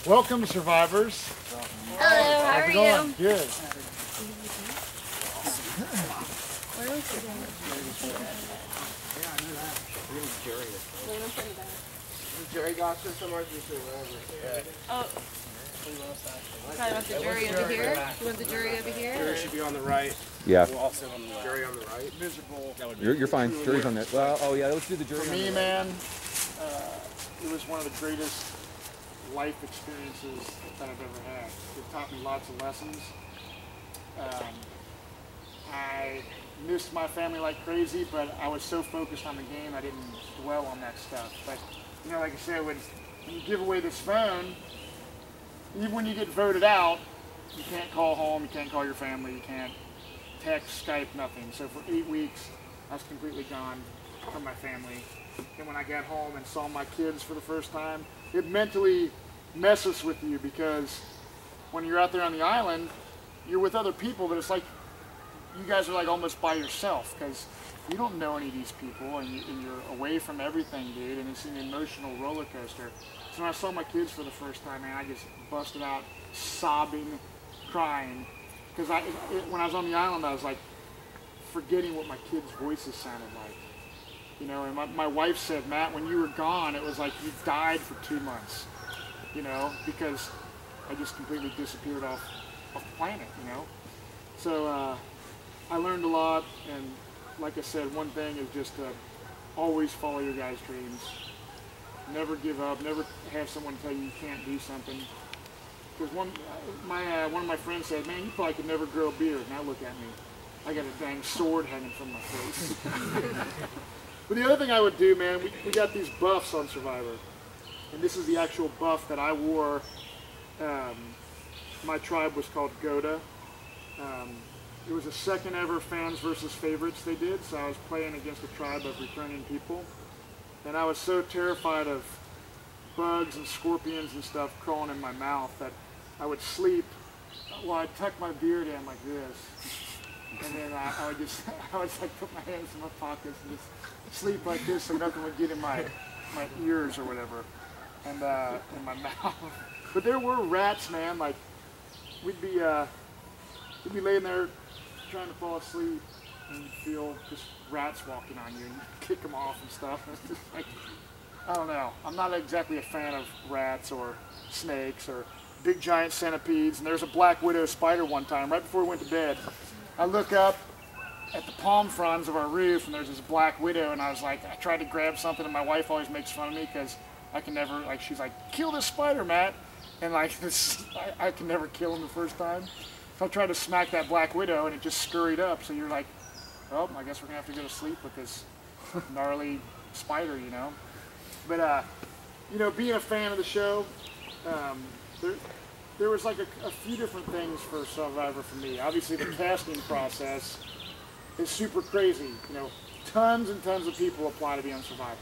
Welcome, survivors. Hello, how are you? Good. Jerry got you somewhere wherever. Oh. Probably want the jury over here. You want the jury over here? Jerry should be on the right. Yeah. We'll all sit on the left. Jerry on the right. Miserable. You're fine. Jury's on there. Well, oh yeah, let's do the jury. For me, man, it was one of the greatest life experiences that I've ever had. It taught me lots of lessons. I missed my family like crazy, but I was so focused on the game I didn't dwell on that stuff. But you know, like I said, when you give away this phone, even when you get voted out, you can't call home, you can't call your family, you can't text, Skype, nothing. So for 8 weeks, I was completely gone from my family. And when I got home and saw my kids for the first time, it mentally messes with you, because when you're out there on the island, you're with other people, but it's like you guys are like almost by yourself, because you don't know any of these people, and you're away from everything, dude, and it's an emotional roller coaster. So when I saw my kids for the first time, man, I just busted out sobbing, crying, because when I was on the island, I was like forgetting what my kids' voices sounded like. You know, and my wife said, Matt, when you were gone, it was like you died for 2 months, you know, because I just completely disappeared off the planet, you know. So I learned a lot, and like I said, one thing is just always follow your guys' dreams. Never give up, never have someone tell you you can't do something. Because one of my friends said, man, you probably could never grow a beard. Now look at me. I got a dang sword hanging from my face. But the other thing I would do, man, we got these buffs on Survivor. And this is the actual buff that I wore. My tribe was called Goda. It was a second ever fans versus favorites they did, so I was playing against a tribe of returning people. And I was so terrified of bugs and scorpions and stuff crawling in my mouth that I would sleep, well, I'd tuck my beard in like this. And then I would like put my hands in my pockets and just sleep like this so nothing would get in my ears or whatever, and in my mouth. But there were rats, man. Like we'd be laying there trying to fall asleep and you'd feel just rats walking on you and you'd kick them off and stuff. And it's just like, I don't know. I'm not exactly a fan of rats or snakes or big giant centipedes. And there's a black widow spider one time right before we went to bed. I look up at the palm fronds of our roof and there's this black widow, and I was like, I tried to grab something, and my wife always makes fun of me because I can never, like, she's like, kill this spider, Matt. And like, this, I can never kill him the first time. So I tried to smack that Black Widow and it just scurried up. So you're like, oh, I guess we're gonna have to go to sleep with this gnarly spider, you know? But, you know, being a fan of the show, there was like a few different things for Survivor for me. Obviously the casting process is super crazy. You know, tons and tons of people apply to be on Survivor.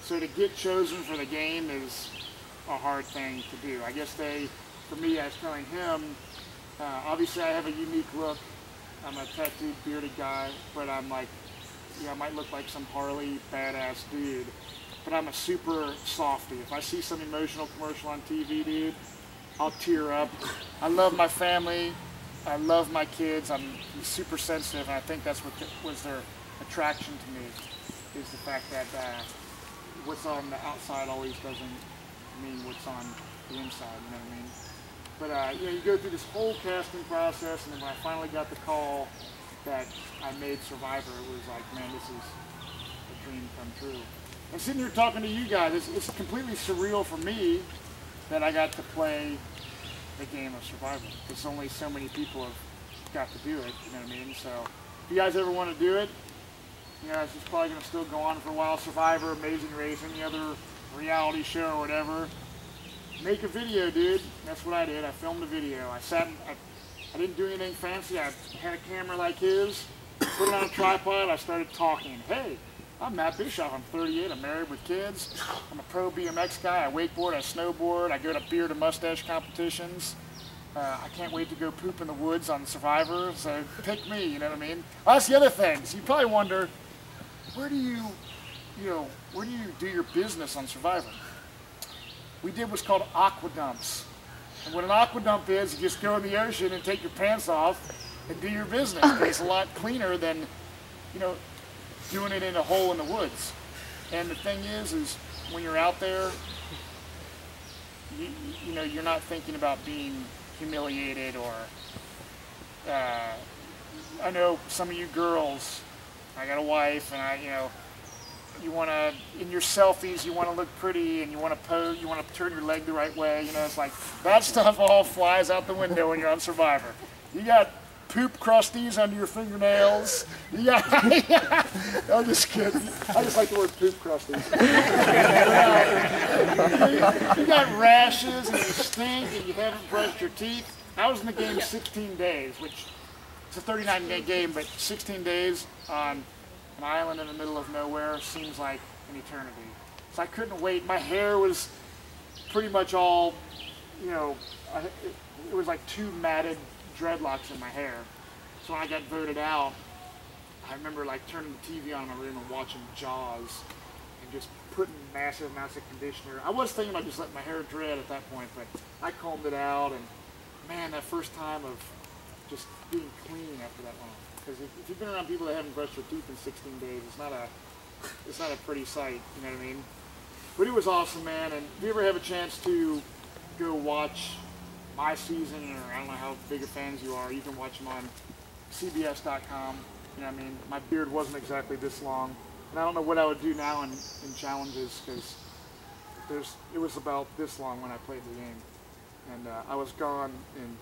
So to get chosen for the game is a hard thing to do. I guess for me, I was telling him, obviously I have a unique look. I'm a tattooed, bearded guy, but I'm like, you know, I might look like some Harley badass dude, but I'm a super softie. If I see some emotional commercial on TV, dude, I'll tear up. I love my family. I love my kids. I'm super sensitive, and I think that's what was their attraction to me, is the fact that what's on the outside always doesn't mean what's on the inside, you know what I mean? But you know, you go through this whole casting process, and then when I finally got the call that I made Survivor, it was like, man, this is a dream come true. And sitting here talking to you guys, it's completely surreal for me that I got to play the game of Survivor. Because only so many people have got to do it, you know what I mean? So if you guys ever want to do it, you know, it's just probably going to still go on for a while. Survivor, Amazing Race, any other reality show or whatever. Make a video, dude. That's what I did. I filmed a video. I didn't do anything fancy. I had a camera like his, put it on a tripod. I started talking. Hey, I'm Matt Bischoff. I'm 38. I'm married with kids. I'm a pro BMX guy. I wakeboard. I snowboard. I go to beard and mustache competitions. I can't wait to go poop in the woods on Survivor. So pick me. You know what I mean? Oh, that's the other thing. So you probably wonder, where do you do your business on Survivor? We did what's called aqua dumps. And what an aqua dump is, you just go in the ocean and take your pants off and do your business. It's a lot cleaner than, you know, doing it in a hole in the woods. And the thing is when you're out there, you know, you're not thinking about being humiliated or, I know some of you girls, I got a wife, and you know, you want to, in your selfies, you want to look pretty, and you want to pose, you want to turn your leg the right way, you know, it's like, that stuff all flies out the window when you're on Survivor. You got poop crusties under your fingernails. You got, I'm just kidding. I just like the word poop crusties. You got rashes, and you stink, and you haven't brushed your teeth. I was in the game 16 days, which it's a 39-day game, but 16 days on an island in the middle of nowhere seems like an eternity. So I couldn't wait. My hair was pretty much all, you know, it was like 2 matted dreadlocks in my hair. So when I got voted out, I remember like turning the TV on in my room and watching Jaws and just putting massive amounts of conditioner. I was thinking about just letting my hair dread at that point, but I combed it out, and man, that first time of just being clean after that long. Because if you've been around people that haven't brushed their teeth in 16 days, it's not a pretty sight, you know what I mean? But it was awesome, man, and if you ever have a chance to go watch my season, or I don't know how big of fans you are, you can watch them on CBS.com, you know what I mean? My beard wasn't exactly this long, and I don't know what I would do now in challenges, because it was about this long when I played the game. And I was gone in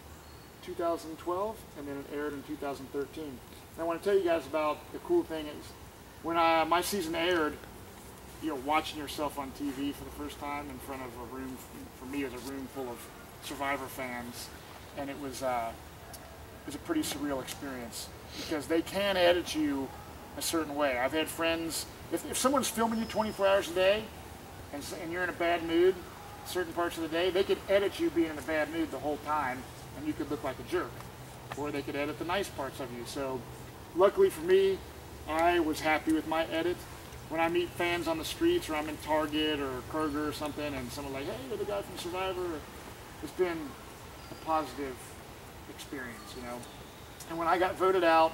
2012, and then it aired in 2013. And I want to tell you guys about the cool thing is, when my season aired, you know, watching yourself on TV for the first time in front of a room, for me it was a room full of Survivor fans, and it was a pretty surreal experience, because they can edit you a certain way. I've had friends, if someone's filming you 24 hours a day, and you're in a bad mood certain parts of the day, they could edit you being in a bad mood the whole time, and you could look like a jerk. Or they could edit the nice parts of you. So luckily for me, I was happy with my edit. When I meet fans on the streets, or I'm in Target or Kroger or something, and someone's like, hey, you're the guy from Survivor, it's been a positive experience, you know. And when I got voted out,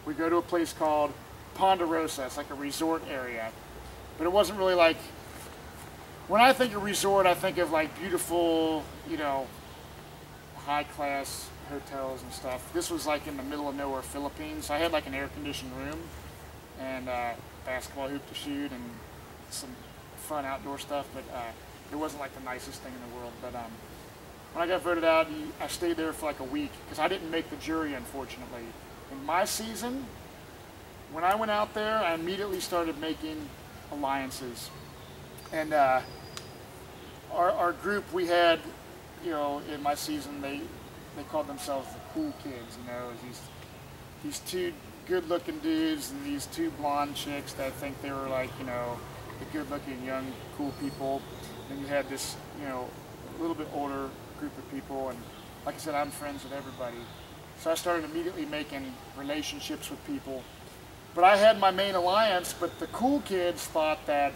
we go to a place called Ponderosa. It's like a resort area. But it wasn't really like, when I think of resort, I think of like beautiful, you know, high-class hotels and stuff. This was like in the middle of nowhere, Philippines. So I had like an air-conditioned room, and basketball hoop to shoot, and some fun outdoor stuff. But it wasn't like the nicest thing in the world. But when I got voted out, I stayed there for like a week because I didn't make the jury, unfortunately. In my season, when I went out there, I immediately started making alliances. And our group, we had, you know, in my season, they called themselves the cool kids, you know, these two good-looking dudes and these two blonde chicks that think they were like, you know, the good-looking young cool people. And you had this, you know, a little bit older group of people, and like I said, I'm friends with everybody. So I started immediately making relationships with people. But I had my main alliance, but the cool kids thought that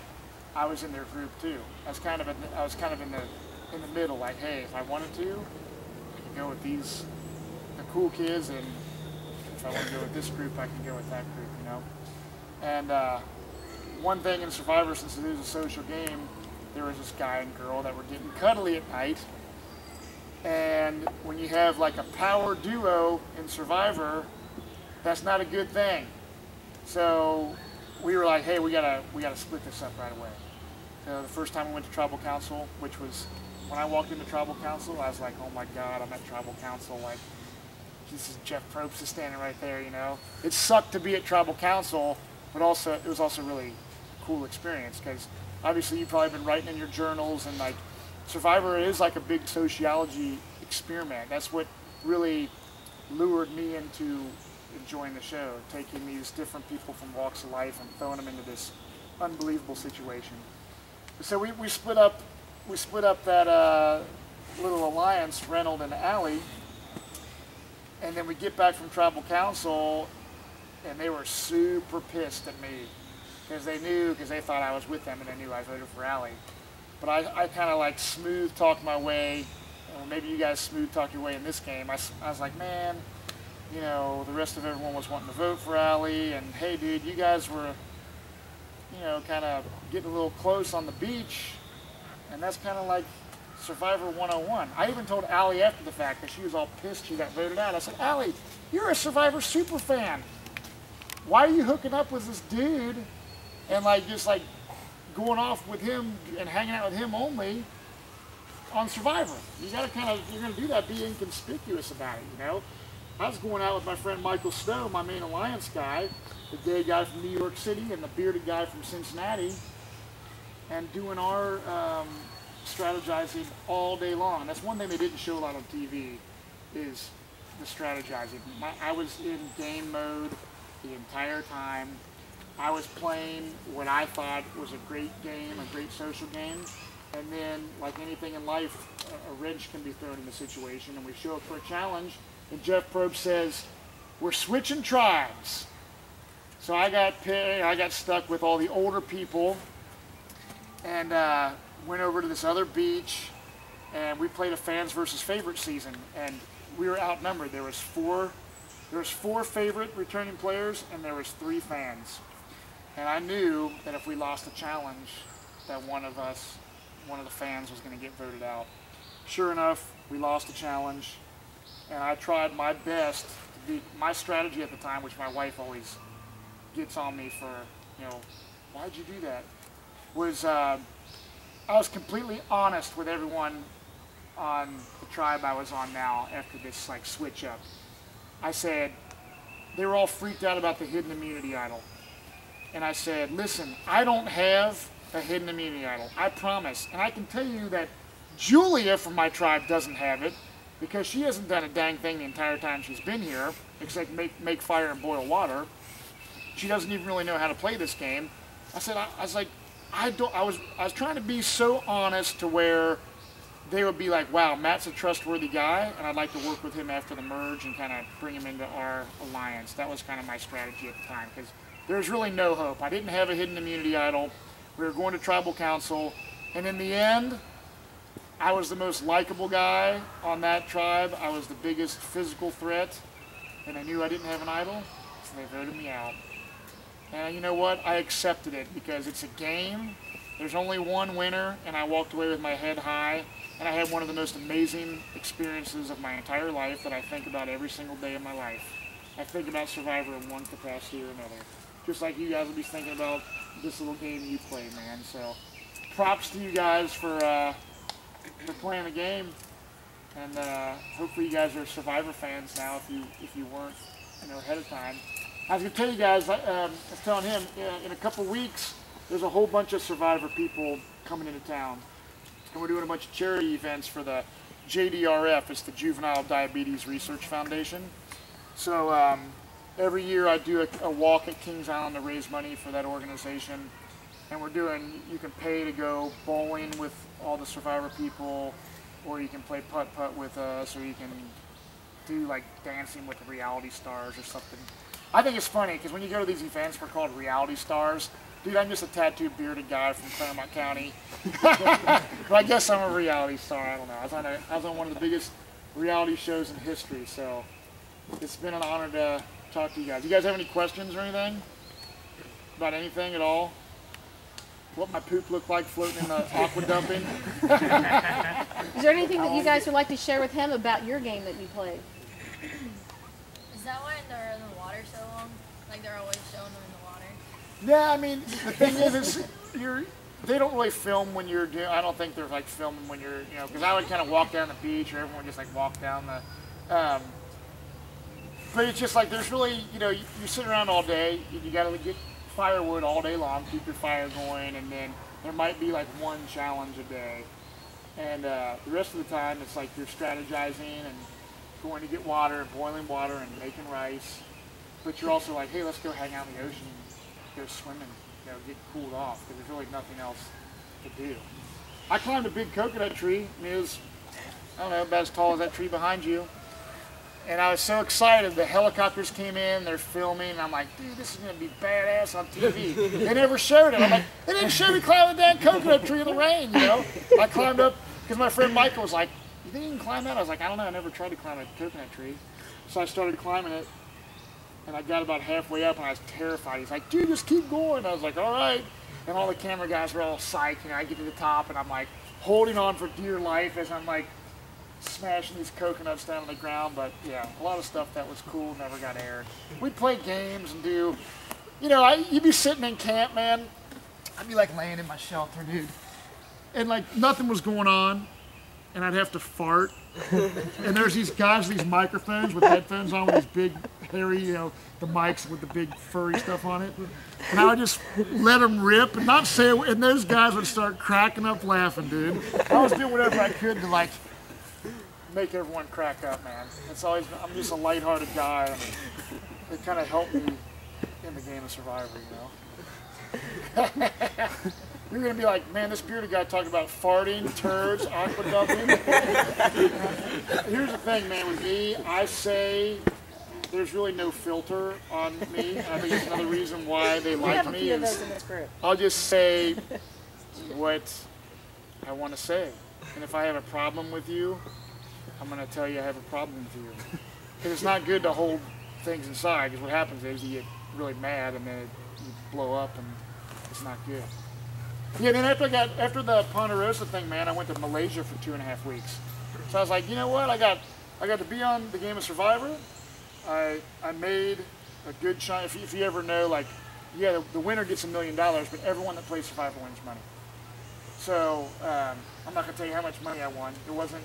I was in their group too. I was kind of in the middle, like, hey, if I wanted to, I could go with the cool kids, and if I want to go with this group, I can go with that group, you know. And one thing in Survivor, since it is a social game, there was this guy and girl that were getting cuddly at night. And when you have like a power duo in Survivor, that's not a good thing. So we were like, hey, we gotta split this up right away. So the first time we went to Tribal Council, which was when I walked into Tribal Council, I was like, oh my God, I'm at Tribal Council. Like, this is Jeff Probst is standing right there, you know. It sucked to be at Tribal Council, but also it was also really cool experience because obviously you've probably been writing in your journals, and like Survivor is like a big sociology experiment. That's what really lured me into enjoying the show, taking these different people from walks of life and throwing them into this unbelievable situation. So we split up that little alliance, Reynolds and Allie, and then we get back from Tribal Council, and they were super pissed at me because they thought I was with them, and they knew I voted for Allie. But I kind of like smooth talked my way, or maybe you guys smooth talked your way in this game. I was like, man, you know, the rest of everyone was wanting to vote for Allie, and hey dude, you guys were, you know, kind of getting a little close on the beach, and that's kind of like Survivor 101. I even told Allie after the fact that she was all pissed she got voted out. I said, Allie, you're a Survivor super fan. Why are you hooking up with this dude and like just like going off with him and hanging out with him only on Survivor? You gotta you're gonna do that, be inconspicuous about it, you know? I was going out with my friend Michael Stowe, my main alliance guy, the gay guy from New York City and the bearded guy from Cincinnati, and doing our strategizing all day long. And that's one thing they didn't show a lot on TV, is the strategizing. I was in game mode the entire time. I was playing what I thought was a great game, a great social game, and then, like anything in life, a wrench can be thrown in the situation, and we show up for a challenge, and Jeff Probst says, we're switching tribes. So I got stuck with all the older people, and went over to this other beach, and we played a fans versus favorite season, and we were outnumbered. There was four favorite returning players, and there was 3 fans. And I knew that if we lost the challenge, that one of the fans was going to get voted out. Sure enough, we lost the challenge, and I tried my best to be, my strategy at the time, which my wife always gets on me for, you know, why'd you do that, was I was completely honest with everyone on the tribe I was on now after this like switch up. I said, they were all freaked out about the hidden immunity idol. And I said, listen, I don't have a hidden immunity idol, I promise. And I can tell you that Julia from my tribe doesn't have it, because she hasn't done a dang thing the entire time she's been here, except make fire and boil water. She doesn't even really know how to play this game. I said, I was trying to be so honest to where they would be like, wow, Matt's a trustworthy guy, and I'd like to work with him after the merge and kind of bring him into our alliance. That was kind of my strategy at the time, because there was really no hope. I didn't have a hidden immunity idol. We were going to Tribal Council, and in the end, I was the most likable guy on that tribe. I was the biggest physical threat, and they knew I didn't have an idol, so they voted me out. And you know what? I accepted it because it's a game. There's only one winner, and I walked away with my head high, and I had one of the most amazing experiences of my entire life that I think about every single day of my life. I think about Survivor in one capacity or another. Just like you guys will be thinking about this little game you play, man. So props to you guys for playing the game, and hopefully you guys are Survivor fans now if you weren't, ahead of time. I was gonna tell you guys, I was telling him in a couple weeks there's a whole bunch of Survivor people coming into town, and we're doing a bunch of charity events for the JDRF. It's the Juvenile Diabetes Research Foundation. So every year I do a walk at Kings Island to raise money for that organization. And you can pay to go bowling with all the Survivor people, or you can play putt-putt with us, or you can do like dancing with the reality stars or something. I think it's funny because when you go to these events, we're called reality stars. Dude, I'm just a tattooed bearded guy from Claremont County. But I guess I'm a reality star, I don't know. I was on one of the biggest reality shows in history, so it's been an honor to talk to you guys. You guys have any questions or anything? About anything at all? What my poop looked like floating in the aqua dumping? Is there anything that you guys would like to share with him about your game that you played? Is that why they're in the water so long? Like they're always showing them in the water? Yeah, I mean, the thing is they don't really film when you're doing, I don't think they're like filming when you're, because I would kind of walk down the beach, or everyone would just like walk down the, but it's just like there's really, you sit around all day, you got to get firewood all day long, keep your fire going, and then there might be like one challenge a day, and the rest of the time it's like you're strategizing and going to get water, boiling water, and making rice, but you're also like, hey, let's go hang out in the ocean, go swimming, get cooled off, because there's really nothing else to do. I climbed a big coconut tree. I mean, it was, I don't know, about as tall as that tree behind you. And I was so excited. The helicopters came in, they're filming, and I'm like, dude, this is going to be badass on TV. They never showed it. I'm like, they didn't show me climbing the damn coconut tree in the rain, I climbed up, because my friend Michael was like, you think you can climb that? I was like, I don't know, I never tried to climb a coconut tree. So I started climbing it, and I got about halfway up, and I was terrified. He's like, dude, just keep going. I was like, all right. And all the camera guys were all psyched, I get to the top, and I'm like holding on for dear life as I'm like smashing these coconuts down on the ground. But yeah, a lot of stuff that was cool never got aired. We'd play games and do, you'd be sitting in camp, man. I'd be like laying in my shelter, dude. And like nothing was going on, and I'd have to fart. And there's these guys with these microphones with headphones on with these big, hairy, the mics with the big furry stuff on it. And I would just let them rip and not say it, and those guys would start cracking up laughing, dude. I was doing whatever I could to like make everyone crack up, man. I'm just a lighthearted guy, and it kind of helped me in the game of Survivor, You're going to be like, man, this bearded guy talking about farting, turds, aqua dumping. Here's the thing, man, with me, I say there's really no filter on me. I think it's another reason why they like me. I'll just say what I want to say. And if I have a problem with you, I'm going to tell you I have a problem with you. Because it's not good to hold things inside, because what happens is you get really mad and then you blow up and it's not good. Yeah, then after the Ponderosa thing, man, I went to Malaysia for 2.5 weeks. So I was like, you know what? I got to be on the game of Survivor. I made a good shot. If you ever know, like, yeah, the winner gets $1 million, but everyone that plays Survivor wins money. So I'm not gonna tell you how much money I won. It wasn't,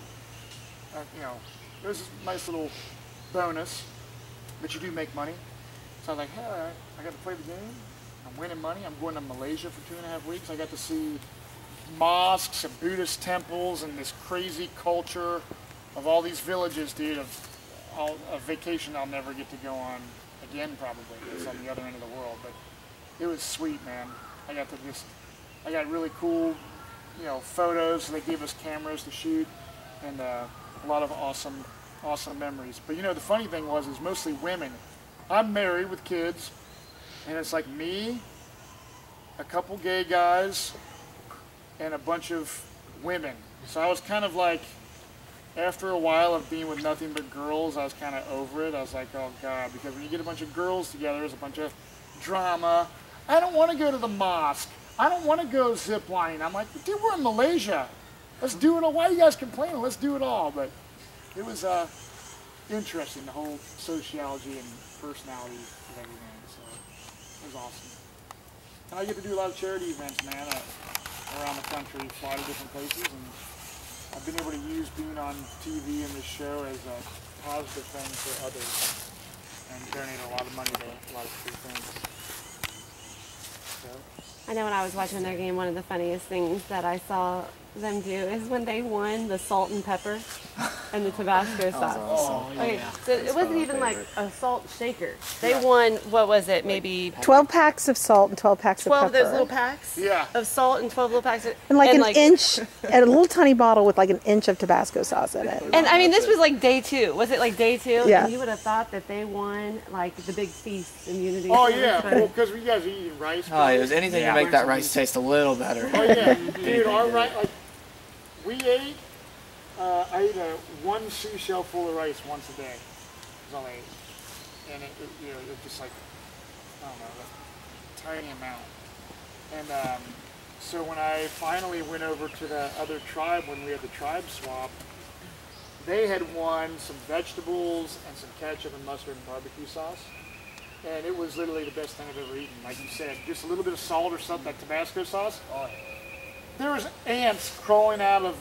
it was a nice little bonus, but you do make money. So I was like, hey, all right, I got to play the game. I'm winning money. I'm going to Malaysia for 2.5 weeks. I got to see mosques and Buddhist temples and this crazy culture of all these villages, dude, of a vacation I'll never get to go on again, probably. It's on the other end of the world, but it was sweet, man. I got really cool, photos. They gave us cameras to shoot, and a lot of awesome memories. But the funny thing was mostly women. I'm married with kids. And it's like me, a couple gay guys, and a bunch of women. So I was kind of like, after a while of being with nothing but girls, I was kind of over it. I was like, oh God, because when you get a bunch of girls together, there's a bunch of drama. I don't want to go to the mosque. I don't want to go ziplining. I'm like, dude, we're in Malaysia. Let's do it all. Why are you guys complaining? Let's do it all. But it was interesting, the whole sociology and personality of everything. It was awesome. And I get to do a lot of charity events, man, around the country, fly to different places, and I've been able to use being on TV and this show as a positive thing for others and donate a lot of money to a lot of free things. So. I know when I was watching their game, one of the funniest things that I saw them do is when they won the salt and pepper and the Tabasco sauce. Awesome. Okay, so it wasn't even like a salt shaker. They won, what was it, maybe 12 packs of salt and 12 packs 12 of of pepper. those little packs of salt and 12 little packs of, and an inch, and a little tiny bottle with like an inch of Tabasco sauce in it. And I mean, this was like day 2. Was it like day 2? Yeah. And you would have thought that they won like the big feast in Unity. Oh yeah, well, because we guys are eating rice. Oh, it was anything to make that rice taste a little better. Oh yeah, dude, our rice, like, we ate, I ate one seashell full of rice once a day. That's all I ate. And it was just like, I don't know, a tiny amount. And so when I finally went over to the other tribe, when we had the tribe swap, they had won some vegetables and some ketchup and mustard and barbecue sauce. And it was literally the best thing I've ever eaten. Like you said, just a little bit of salt or something, that Tabasco sauce. There was ants crawling out of,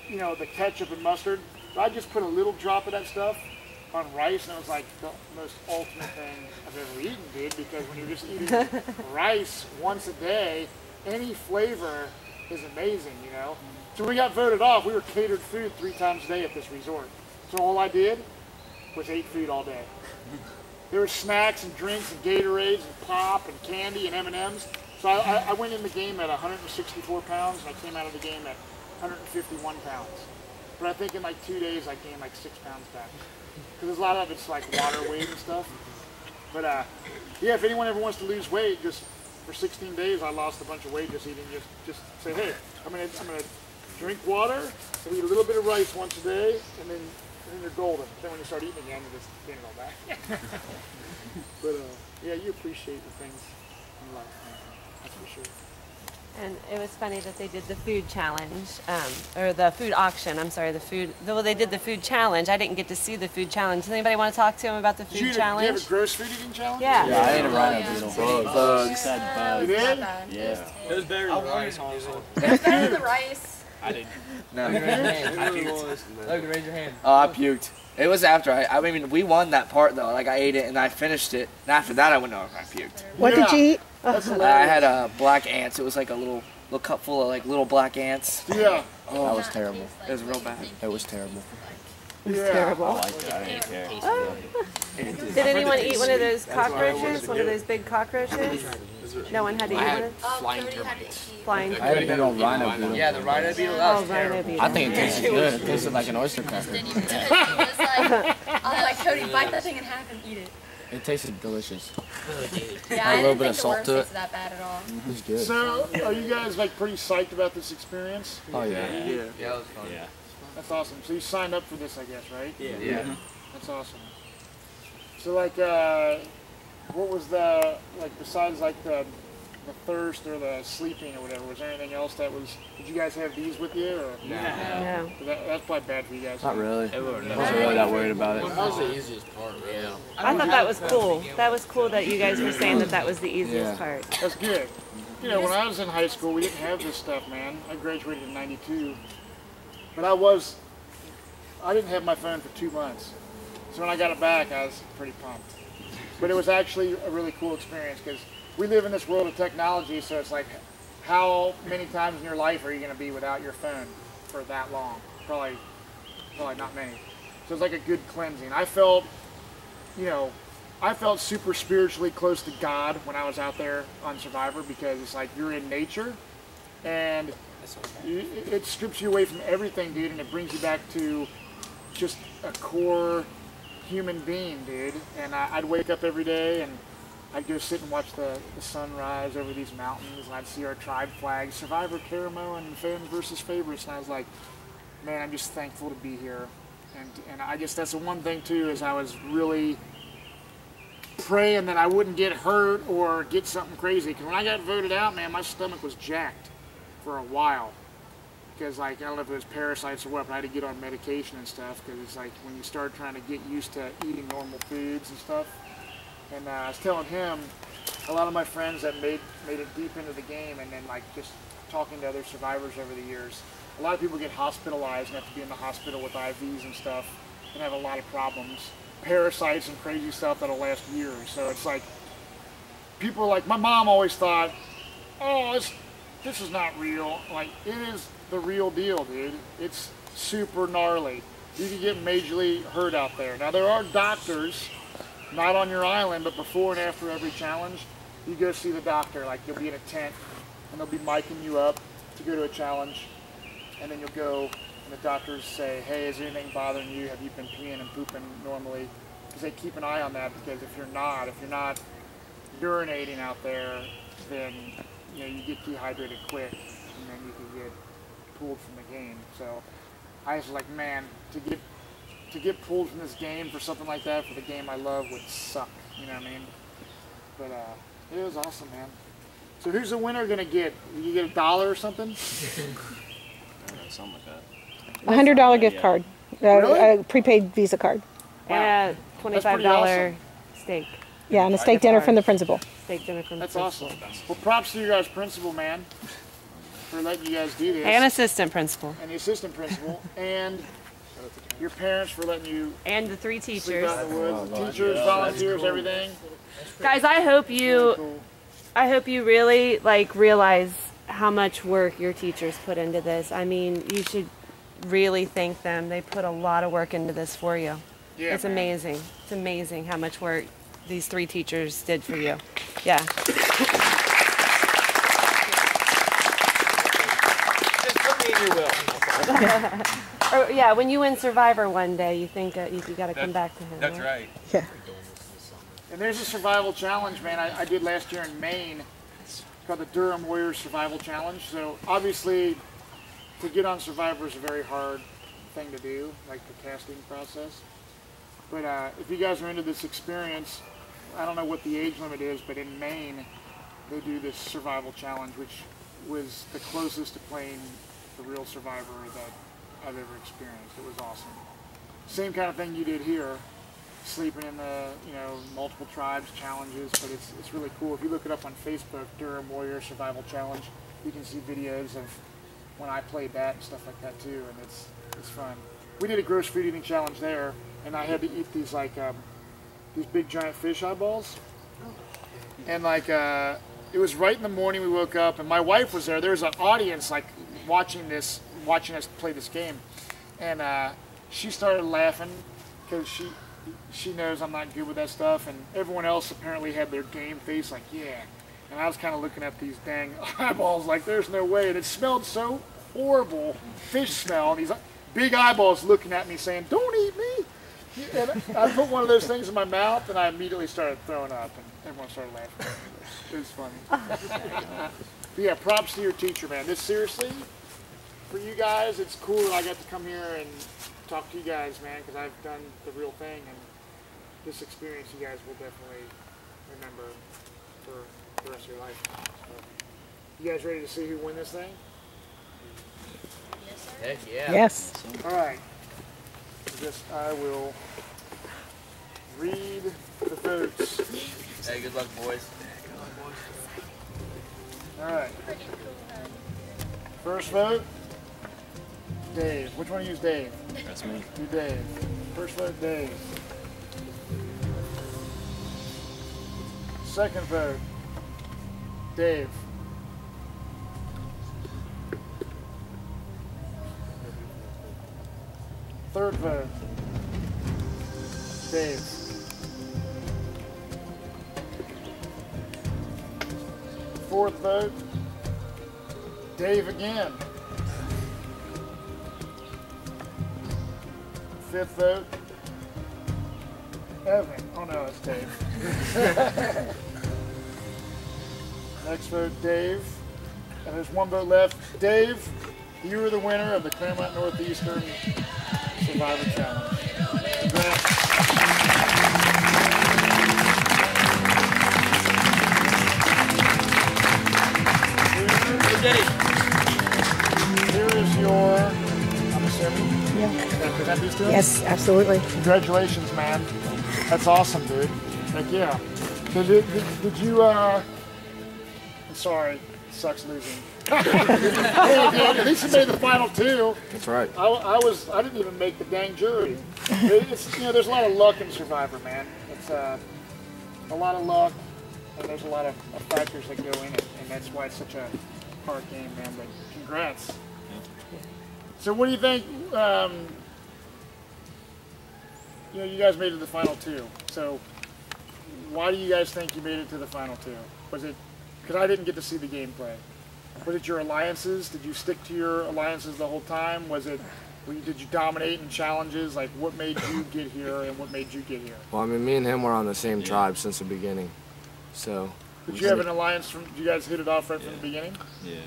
the ketchup and mustard. I just put a little drop of that stuff on rice, and it was like the most ultimate thing I've ever eaten, dude, because when you're just eating rice once a day, any flavor is amazing, So we got voted off. We were catered food 3 times a day at this resort. So all I did was ate food all day. There were snacks and drinks and Gatorades and pop and candy and M&Ms. So I went in the game at 164 pounds, and I came out of the game at 151 pounds. But I think in like 2 days I gained like 6 pounds back. Because a lot of it's like water weight and stuff. But yeah, if anyone ever wants to lose weight, just for 16 days I lost a bunch of weight just eating, just say, hey, I'm gonna drink water and eat a little bit of rice once a day, and then you're golden. Then when you start eating again, you just gain it all back. But yeah, you appreciate the things in life, man. That's for sure. And it was funny that they did the food challenge, or the food auction. I'm sorry, well, they did the food challenge. I didn't get to see the food challenge. Does anybody want to talk to him about the food challenge? Did you have a gross food eating challenge? Yeah. Yeah, I ate a rhino beetle. Bugs. You did? Yeah. It was better than the rice, honestly. It was better than the rice. I didn't. No. Logan, raise your hand. Oh, I puked. It was after. I mean, we won that part though. Like I ate it and I finished it. And after that, I went over and I puked. What did you eat? I had black ants. It was like a little cup full of like little black ants. Yeah. Oh, that was terrible. It was real bad. It was terrible. It was terrible. I liked it. I didn't care. Did anyone eat one of those cockroaches? One of those big cockroaches? No one had to eat one of those? Flying Cody had to termites. eat. Flying. I had a big old rhino beetle. Yeah, the rhino beetle. That Oh, was rhino terrible. beetle. I think it tasted good. It tasted like an oyster cracker. Didn't even touch it. It was like, I was like, Cody, bite that thing in half and eat it. It tasted delicious. Yeah, I a little didn't bit think of the salt worst to it. tasted that bad at all. It was good. So, are you guys like pretty psyched about this experience? Oh yeah. Yeah, it was fun. Yeah. That's awesome. So you signed up for this, I guess, right? Yeah. That's awesome. So like, what was besides like the thirst or the sleeping or whatever, was there anything else that was, did you guys have these with you? Or? No. That's probably bad for you guys. Not really. It wasn't I wasn't really that worried about it. That was the easiest part, really. I thought that was cool. That was cool that you guys were saying that was the easiest Yeah. part. That's good. When I was in high school, we didn't have this stuff, man. I graduated in '92, but I didn't have my phone for 2 months. So when I got it back, I was pretty pumped. But it was actually a really cool experience because we live in this world of technology, so it's like, how many times in your life are you going to be without your phone for that long? Probably not many. So it's like a good cleansing. I felt super spiritually close to God when I was out there on Survivor, because it's like you're in nature and it strips you away from everything, dude, and it brings you back to just a core human being, dude. And I'd wake up every day and I'd go sit and watch the sunrise over these mountains, and I'd see our tribe flags, Survivor Caramo and fans versus favorites, and I was like, man, I'm just thankful to be here. And I guess that's the one thing too, is I was really praying that I wouldn't get hurt or get something crazy. Because when I got voted out, man, my stomach was jacked for a while. Because like, I don't know if it was parasites or what, but I had to get on medication and stuff. Because it's like when you start trying to get used to eating normal foods and stuff. And I was telling him, a lot of my friends that made it deep into the game and then like just talking to other survivors over the years, a lot of people get hospitalized and have to be in the hospital with IVs and stuff and have a lot of problems. Parasites and crazy stuff that'll last years. So it's like, people are like, my mom always thought, oh, this is not real. Like, it is the real deal, dude. It's super gnarly. You can get majorly hurt out there. Now, there are doctors, not on your island, but before and after every challenge, you go see the doctor. Like, you'll be in a tent, and they'll be micing you up to go to a challenge, and then you'll go, and the doctors say, hey, is anything bothering you? Have you been peeing and pooping normally? Because they keep an eye on that, because if you're not urinating out there, then you know, you get dehydrated quick, and then you can get pulled from the game. So I was like, man, to get pulled from this game for something like that, for the game I love, would suck. You know what I mean? But it was awesome, man. So who's the winner gonna get? You get $1 or something? Something like that. $100 gift card, Really? a prepaid Visa card. And a $25 pretty awesome. steak. Yeah, and a steak dinner from the principal. Steak dinner from That's the awesome. Well, props to you guys, principal, man, for letting you guys do this. And assistant principal. And the assistant principal, and your parents for letting you And the 3 sleep teachers. out in the woods. The teachers, volunteers, everything. Guys, I hope Really you cool. really like realize how much work your teachers put into this. I mean, you should really thank them. They put a lot of work into this for you. Yeah, It's man. amazing. It's amazing how much work these 3 teachers did for you. Yeah. Just put me in your will. Or, yeah, when you win Survivor one day, you think you got to come back to him. That's right. Yeah. And there's a survival challenge, man, I did last year in Maine. It's called the Durham Warriors Survival Challenge. So obviously, to get on Survivor is a very hard thing to do, like the casting process. But if you guys are into this experience, I don't know what the age limit is, but in Maine, they do this survival challenge, which was the closest to playing the real Survivor that I've ever experienced. It was awesome. Same kind of thing you did here, sleeping in the, you know, multiple tribes challenges, but it's really cool. If you look it up on Facebook, Durham Warrior Survival Challenge, you can see videos of when I played that and stuff like that too, and it's fun. We did a gross food eating challenge there, and I had to eat these like these big giant fish eyeballs, and like it was right in the morning. We woke up, and my wife was there. There was an audience like watching us play this game, and she started laughing because she knows I'm not good with that stuff, and everyone else apparently had their game face like, yeah. And I was kind of looking at these dang eyeballs like, there's no way. And it smelled so horrible, fish smell, and these big eyeballs looking at me saying, don't eat me. And I put one of those things in my mouth, and I immediately started throwing up, and everyone started laughing. It was funny. But yeah, props to your teacher, man. This seriously, for you guys, it's cool that I got to come here and talk to you guys, man, because I've done the real thing, and this experience you guys will definitely remember for the rest of your life. So, you guys ready to see who win this thing? Yes, sir. Heck yeah. Yes. All right. I will read the votes. Hey, good luck, boys. All right. Pretty cool, huh? First vote, Dave. Which one of you is Dave? That's me. You, Dave. First vote, Dave. Second vote, Dave. Third vote, Dave. Fourth vote, Dave again. Fifth vote, Evan. Oh no, it's Dave. Next vote, Dave. And there's one vote left. Dave, you are the winner of the Claremont Northeastern Survivor Challenge. Congrats. Here is your, I'm assuming, Yeah. can I present these to him? Yes, absolutely. Congratulations, man. That's awesome, dude. Heck yeah. So did you, I'm sorry. sucks losing. Hey, man, at least you made the final two. That's right. I didn't even make the dang jury. It's, there's a lot of luck in Survivor, man. It's a lot of luck, and there's a lot of factors that go in it, and that's why it's such a hard game, man. But congrats. So what do you think? You guys made it to the final two. So why do you guys think you made it to the final two? Was it because I didn't get to see the gameplay? Was it your alliances? Did you stick to your alliances the whole time? Did you dominate in challenges? Like, what made you get here and what made you get here? Well, I mean, me and him were on the same tribe since the beginning. So. Did you have an alliance did you guys hit it off right from the beginning?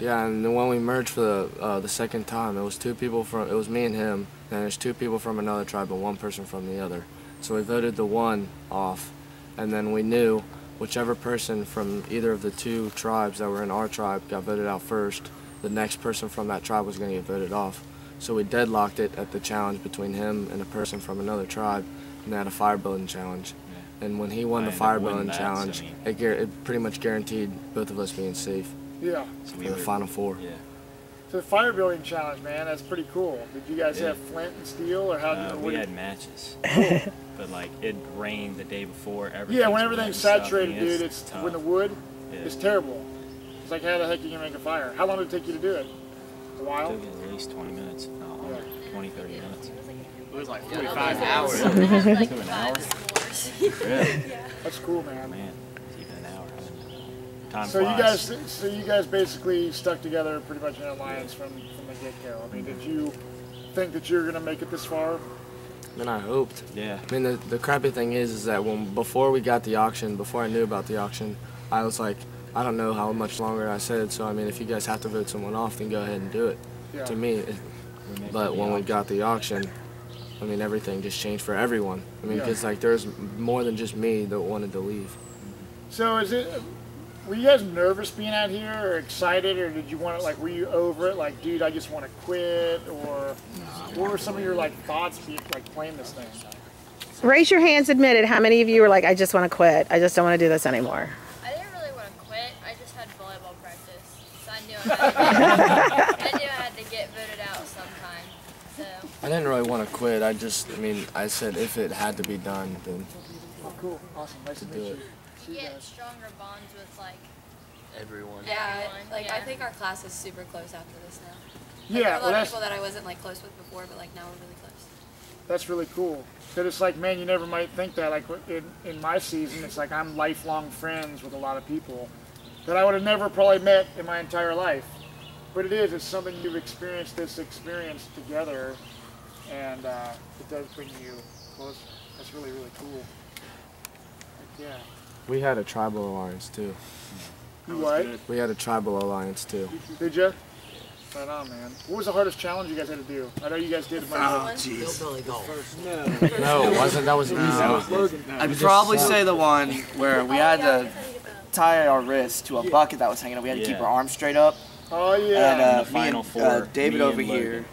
Yeah, and then when we merged for the second time, it was it was me and him, and there's 2 people from another tribe and 1 person from the other. So we voted the one off, and then we knew whichever person from either of the 2 tribes that were in our tribe got voted out first, the next person from that tribe was going to get voted off. So we deadlocked it at the challenge between him and a person from another tribe, and they had a fire building challenge. And when he won the fire building challenge, it pretty much guaranteed both of us being safe. Yeah. For the final 4. Yeah. So the fire building challenge, man, that's pretty cool. Did you guys have flint and steel, or how? We had matches. But like it rained the day before. Yeah, when everything's saturated, dude, it's tough. when the wood Yeah. is terrible. It's like, how the heck are you gonna make a fire? How long did it take you to do it? A while? It took at least 20 minutes. No, 20, 30 minutes. It was like 45 hours. Like An hour? 5 hours. Really? That's cool, man. Man, it's even an hour. Time So flies. you guys basically stuck together pretty much in an alliance from the get-go. I mean, did you think that you were gonna make it this far? I mean, I hoped. Yeah. I mean, the crappy thing is that before we got the auction, before I knew about the auction, I was like, I don't know how much longer I said, so I mean, if you guys have to vote someone off, then go ahead and do it. Yeah. To me, but when we got the auction, I mean, everything just changed for everyone. I mean, because like there's more than just me that wanted to leave. So were you guys nervous being out here, or excited, or did you want to, were you over it? Like, dude, I just want to quit, or what were some of your thoughts playing this thing? Raise your hands, admit it. How many of you were like, I just want to quit. I just don't want to do this anymore. I didn't really want to quit. I just had volleyball practice, so I knew I had to get voted out sometime. So I didn't really want to quit. I said if it had to be done, then Oh, cool. Awesome. Nice to meet you. you get stronger bonds with Everyone. Yeah, everyone. I think our class is super close after this now. Yeah, there are a well, lot of people that I wasn't close with before, but now we're really close. that's really cool. But it's like, man, you never might think that. Like in my season, it's like I'm lifelong friends with a lot of people that I would have never probably met in my entire life. But it's something you've experienced this experience together, and it does bring you closer. That's really, really cool. Yeah. we had a tribal alliance too. You what? We had a tribal alliance too. Did you? Right on, man. What was the hardest challenge you guys had to do? I know you guys did. Oh, jeez. No, it wasn't. That was easy. I'd probably say the one where we had to tie our wrists to a bucket that was hanging up. We had to keep Yeah. our arms straight up. Oh yeah. And the me final and, four, David me over and here,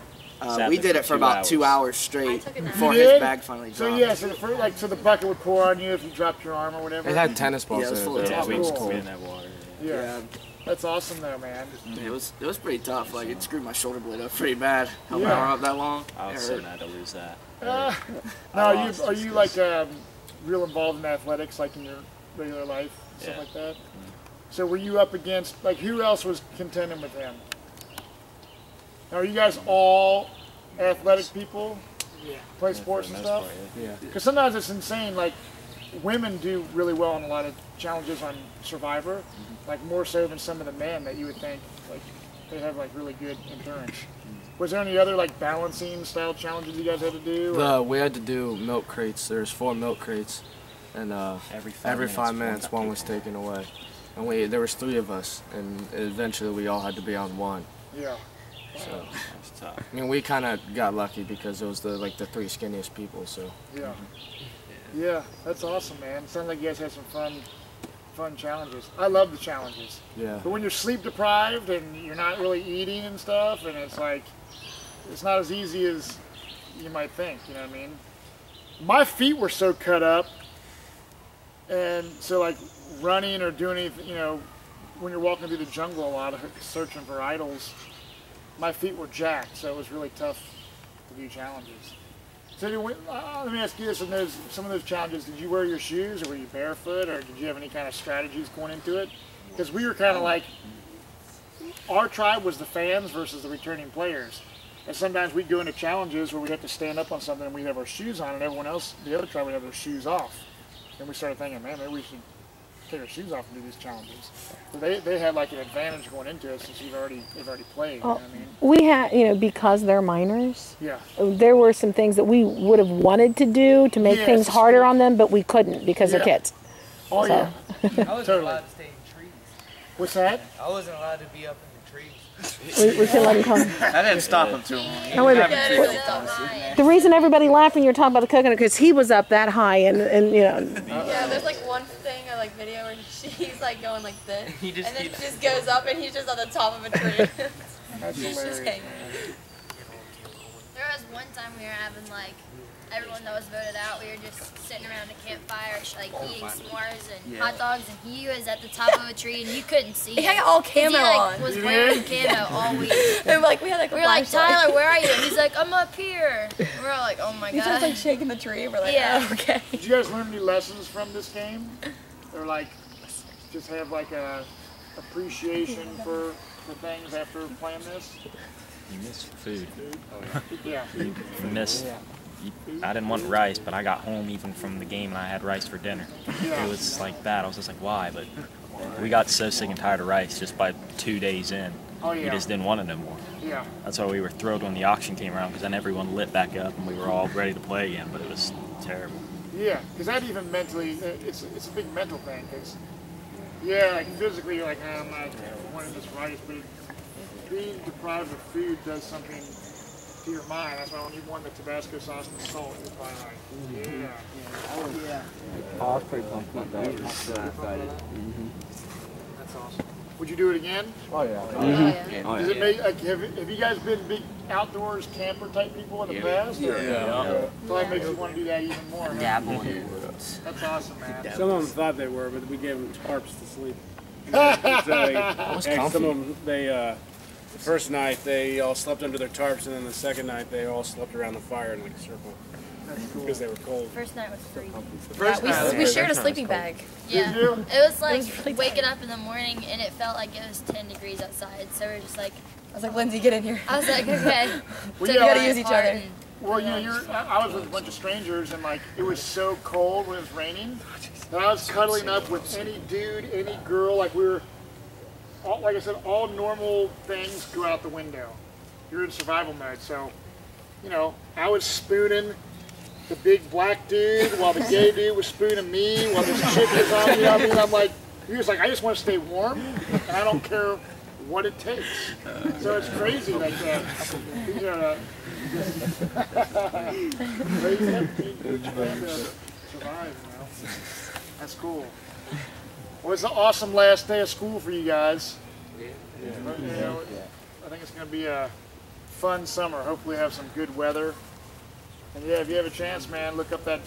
Logan we sat did there it for for 2 about 2 hours. hours straight took a nap. before You his did? bag finally So dropped. yeah, so the bucket would pour on you if you dropped your arm or whatever. It had tennis balls Yeah, it was in full it. of Yeah, tennis we balls. we didn't have water. Yeah. That's awesome though, man. It was pretty tough. Like it screwed my shoulder blade up pretty bad. Held my Yeah. arm up that long. I It was so hurt. mad to lose that. Now, are you real involved in athletics, like in your regular life, stuff Yeah. like that? So were you up against who else was contending with him? Now, are you guys all athletic people? Yeah. Play sports and stuff? Yeah. Because sometimes it's insane. Like women do really well on a lot of challenges on Survivor, more so than some of the men that you would think they have really good endurance. Was there any other balancing style challenges you guys had to do? or- We had to do milk crates. There's 4 milk crates, and every 5 minutes one was taken away. And there was 3 of us, and eventually we all had to be on one. Yeah. So that's tough. I mean, we kind of got lucky because it was the 3 skinniest people. So Yeah. Yeah, that's awesome, man. Sounds like you guys had some fun challenges. I love the challenges. yeah. But when you're sleep deprived and you're not really eating and stuff, and it's not as easy as you might think, you know what I mean? My feet were so cut up, and so running or doing anything, when you're walking through the jungle a lot of searching for idols, my feet were jacked, so it was really tough to do challenges. So let me ask you this, in some of those challenges, did you wear your shoes, or were you barefoot, or did you have any kind of strategies going into it? Because we were kind of like, our tribe was the fans versus the returning players. And sometimes we'd go into challenges where we'd have to stand up on something and we'd have our shoes on, and everyone else, the other tribe, would have their shoes off. And we started thinking, man, maybe we should take our shoes off and do these challenges. So they had like an advantage going into it since they've already played. You know what I mean? We had, because they're minors. Yeah. There were some things that we would have wanted to do to make things harder on them, but we couldn't because they're kids. Oh yeah. I wasn't allowed to stay in trees. What's that? I wasn't allowed to be up in the trees. We can let him come. That didn't stop him too long. No, wait a minute. The reason everybody laughed when you were talking about the coconut, because he was up that high, and Yeah, there's like one thing, a like video where he's like going like this, and then he just goes up and he's just on the top of a tree. That's He's just hanging. There was one time we were having like everyone that was voted out. We were just sitting around a campfire, like eating s'mores and hot dogs, and he was at the top of a tree, and you couldn't see him. He had all camo on. He was wearing camo all week. And like we had We were like, Tyler, where are you? And he's like, I'm up here. We were like, oh my He's god. just like shaking the tree. We're like, Yeah. oh, okay. Did you guys learn any lessons from this game? Or like, just have like a appreciation for things after playing this? You miss food. Yeah. You miss. I didn't want rice, but I got home even from the game and I had rice for dinner. It was like that. I was just like, why? But we got so sick and tired of rice just by 2 days in. Oh, yeah. We just didn't want it no more. Yeah. That's why we were thrilled when the auction came around, because then everyone lit back up and we were all ready to play again, but it was terrible. Yeah, because that even mentally, it's a big mental thing. Cause, yeah, like physically, you're like, I'm not wanting this rice, but being deprived of food does something to your mind. That's why when you want the Tabasco sauce and salt, you're probably like, yeah. I was pretty pumped about that. I was excited. That's awesome. Would you do it again? Oh yeah. Does it make, like, have you guys been big outdoors camper type people in the past? Yeah. Probably makes you want to do that even more. Huh? Dabble in it. That's awesome, man. Some of them thought they were, but we gave them tarps to sleep. Some of them, the first night they all slept under their tarps, and then the second night they all slept around the fire in like a circle. That's cool. Because they were cold. First night was freezing. Yeah, we shared a sleeping bag. Yeah. Did you? It was like really waking up in the morning and it felt like it was 10 degrees outside. So we were just like, I was like, Lindsay, get in here. I was like, okay. Well, Took yeah, it we gotta use each apart other. and- Well, I was with a bunch of strangers, and like it was so cold when it was raining that I was cuddling up with any dude, any girl. Like we were, like I said, all normal things go out the window. You're in survival mode, so I was spooning the big black dude while the gay dude was spooning me while this chick was on me. I mean, I'm like, he was like, I just want to stay warm, and I don't care what it takes. So it's crazy like that. These are survive, That's cool. Well, it's an awesome last day of school for you guys. But, I think it's going to be a fun summer. Hopefully have some good weather. And yeah, if you have a chance, man, look up that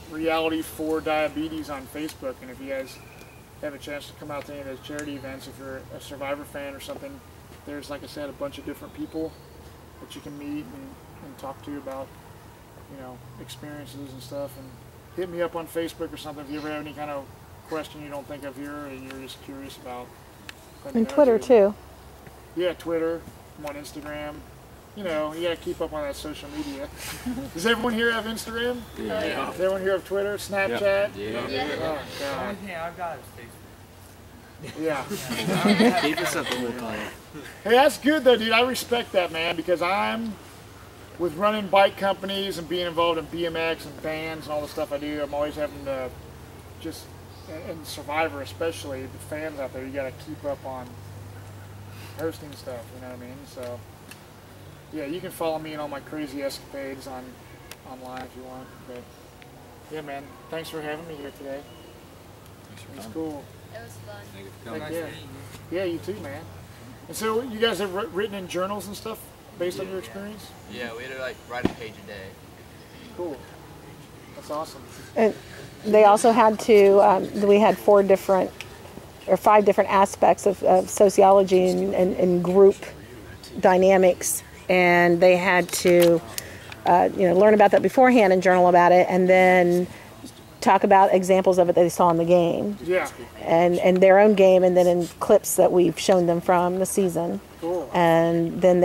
Reality for Diabetes on Facebook. And if you guys have a chance to come out to any of those charity events, if you're a Survivor fan or something, there's, like I said, a bunch of different people that you can meet and talk to about, experiences and stuff. And hit me up on Facebook or something if you ever have any kind of question you don't think of here or you're just curious about. And Twitter too. Yeah, Twitter. I'm on Instagram. You gotta keep up on that social media. Does everyone here have Instagram? Yeah. Does everyone here have Twitter, Snapchat? Yeah. Oh, God. Yeah, I've got it. Yeah. Keep us up a little. Hey, that's good though, dude. I respect that, man, because I'm with running bike companies and being involved in BMX and bands and all the stuff I do. I'm always having to just, and Survivor especially, the fans out there, you got to keep up on hosting stuff. You know what I mean? So, yeah, you can follow me in all my crazy escapades online if you want. But yeah, man, thanks for having me here today. It's cool. It was fun. Heck yeah. Yeah, you too, man. And so you guys have written in journals and stuff based on your experience? Yeah, we had to write a page a day. Cool. That's awesome. And they also had to, we had 4 different or 5 different aspects of sociology and group dynamics, and they had to learn about that beforehand and journal about it, and then talk about examples of it that they saw in the game. Yeah. And their own game, and then in clips that we've shown them from the season. Cool. And then